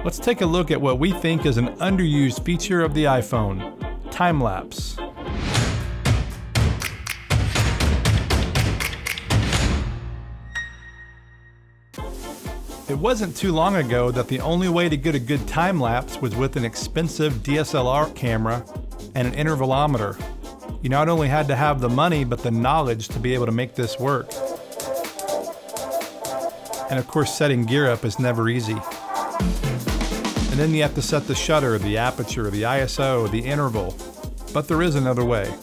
Let's take a look at what we think is an underused feature of the iPhone, time-lapse. It wasn't too long ago that the only way to get a good time-lapse was with an expensive DSLR camera and an intervalometer. You not only had to have the money, but the knowledge to be able to make this work. And of course, setting gear up is never easy. And then you have to set the shutter, the aperture, the ISO, the interval. But there is another way.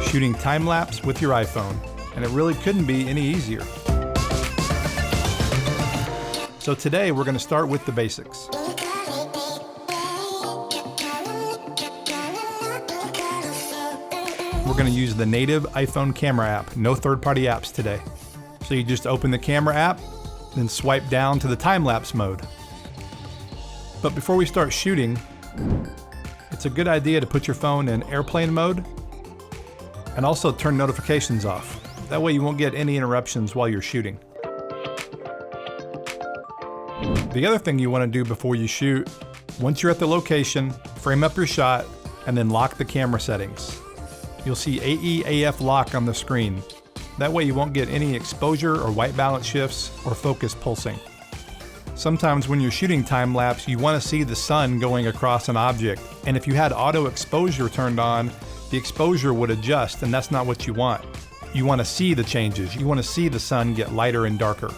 Shooting time-lapse with your iPhone, and it really couldn't be any easier. So today we're going to start with the basics. We're going to use the native iPhone camera app, no third-party apps today. So you just open the camera app, then swipe down to the time-lapse mode. But before we start shooting, it's a good idea to put your phone in airplane mode and also turn notifications off. That way you won't get any interruptions while you're shooting. The other thing you want to do before you shoot, once you're at the location, frame up your shot and then lock the camera settings. You'll see AE/AF lock on the screen. That way you won't get any exposure or white balance shifts or focus pulsing. Sometimes when you're shooting time-lapse, you want to see the sun going across an object, and if you had auto exposure turned on, the exposure would adjust, and that's not what you want. You want to see the changes. You want to see the sun get lighter and darker.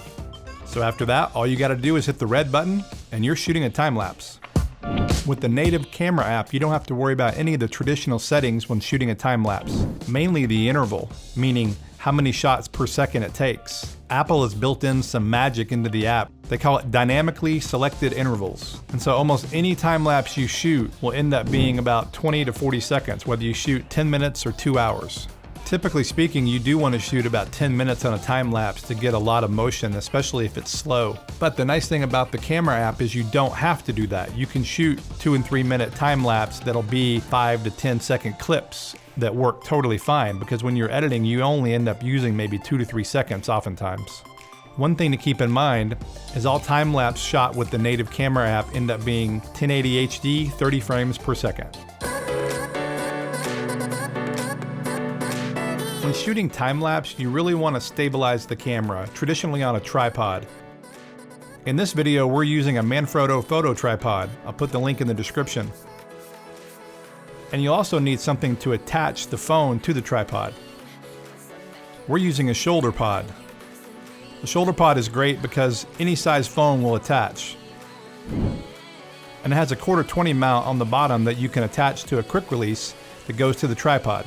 So after that, all you got to do is hit the red button, and you're shooting a time-lapse. With the native camera app, you don't have to worry about any of the traditional settings when shooting a time-lapse. Mainly the interval, meaning how many shots per second it takes. Apple has built in some magic into the app. They call it dynamically selected intervals. And so almost any time-lapse you shoot will end up being about 20 to 40 seconds, whether you shoot 10 minutes or 2 hours. Typically speaking, you do want to shoot about 10 minutes on a time-lapse to get a lot of motion, especially if it's slow. But the nice thing about the camera app is you don't have to do that. You can shoot 2 and 3 minute time-lapse that'll be 5 to 10 second clips that work totally fine, because when you're editing, you only end up using maybe 2 to 3 seconds oftentimes. One thing to keep in mind is all time-lapse shot with the native camera app end up being 1080 HD, 30 frames per second. When shooting time-lapse, you really want to stabilize the camera, traditionally on a tripod. In this video, we're using a Manfrotto photo tripod. I'll put the link in the description. And you also need something to attach the phone to the tripod. We're using a shoulder pod. The shoulder pod is great because any size phone will attach. And it has a 1/4-20 mount on the bottom that you can attach to a quick release that goes to the tripod.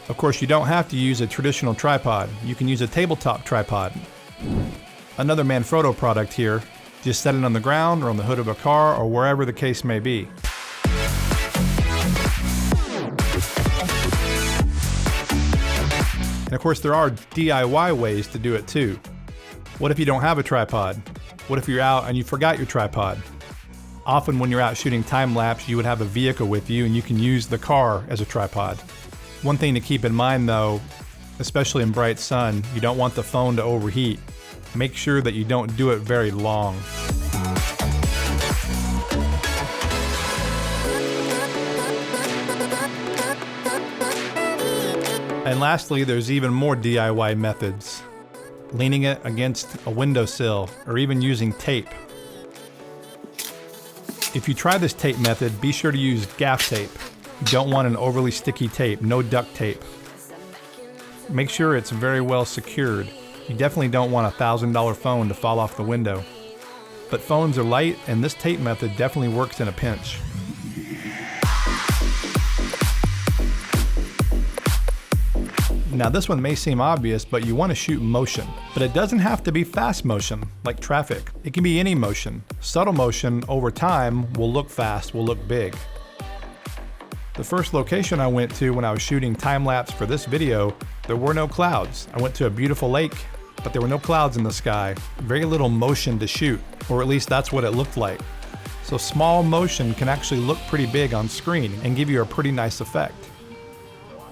Of course, you don't have to use a traditional tripod. You can use a tabletop tripod. Another Manfrotto product here. Just set it on the ground or on the hood of a car or wherever the case may be. And of course, there are DIY ways to do it too. What if you don't have a tripod? What if you're out and you forgot your tripod? Often when you're out shooting time-lapse, you would have a vehicle with you and you can use the car as a tripod. One thing to keep in mind though, especially in bright sun, you don't want the phone to overheat. Make sure that you don't do it very long. And lastly, there's even more DIY methods. Leaning it against a windowsill or even using tape. If you try this tape method, be sure to use gaff tape. You don't want an overly sticky tape, no duct tape. Make sure it's very well secured. You definitely don't want a $1,000 phone to fall off the window. But phones are light, and this tape method definitely works in a pinch. Now this one may seem obvious, but you want to shoot motion. But it doesn't have to be fast motion, like traffic. It can be any motion. Subtle motion over time will look fast, will look big. The first location I went to when I was shooting time-lapse for this video, there were no clouds. I went to a beautiful lake, but there were no clouds in the sky. Very little motion to shoot, or at least that's what it looked like. so small motion can actually look pretty big on screen and give you a pretty nice effect.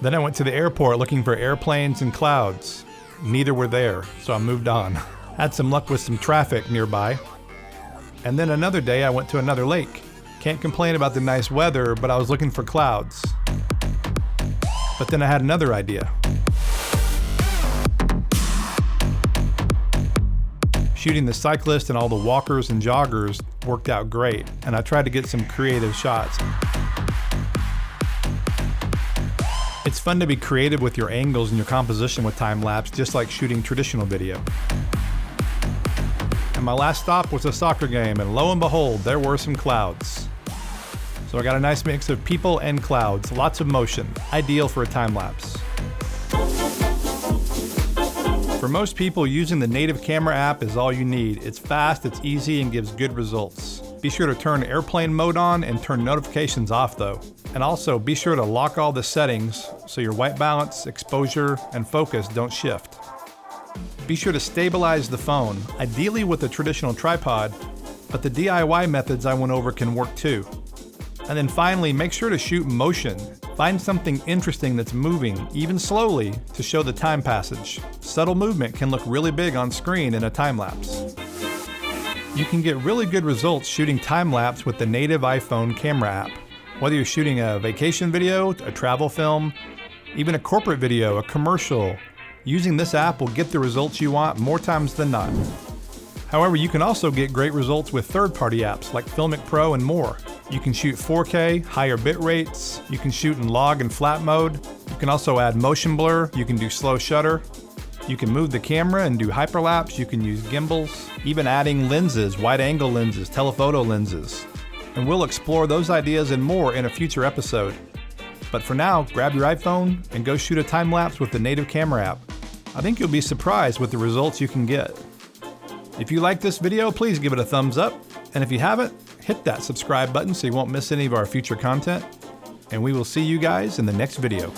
Then I went to the airport looking for airplanes and clouds. Neither were there, so I moved on. Had some luck with some traffic nearby. And then another day I went to another lake. Can't complain about the nice weather, but I was looking for clouds. But then I had another idea. Shooting the cyclists and all the walkers and joggers worked out great, and I tried to get some creative shots. It's fun to be creative with your angles and your composition with time-lapse, just like shooting traditional video. And my last stop was a soccer game, and lo and behold, there were some clouds. So I got a nice mix of people and clouds, lots of motion, ideal for a time-lapse. For most people, using the native camera app is all you need. It's fast, it's easy, and gives good results. Be sure to turn airplane mode on and turn notifications off though. And also be sure to lock all the settings so your white balance, exposure, and focus don't shift. Be sure to stabilize the phone, ideally with a traditional tripod, but the DIY methods I went over can work too. And then finally, make sure to shoot motion. Find something interesting that's moving, even slowly, to show the time passage. Subtle movement can look really big on screen in a time-lapse. You can get really good results shooting time-lapse with the native iPhone camera app. Whether you're shooting a vacation video, a travel film, even a corporate video, a commercial, using this app will get the results you want more times than not. However, you can also get great results with third-party apps like FiLMiC Pro and more. You can shoot 4K, higher bit rates, you can shoot in log and flat mode, you can also add motion blur, you can do slow shutter, you can move the camera and do hyperlapse, you can use gimbals, even adding lenses, wide-angle lenses, telephoto lenses. And we'll explore those ideas and more in a future episode. But for now, grab your iPhone and go shoot a time-lapse with the native camera app. I think you'll be surprised with the results you can get. If you like this video, please give it a thumbs up. And if you haven't, hit that subscribe button so you won't miss any of our future content. And we will see you guys in the next video.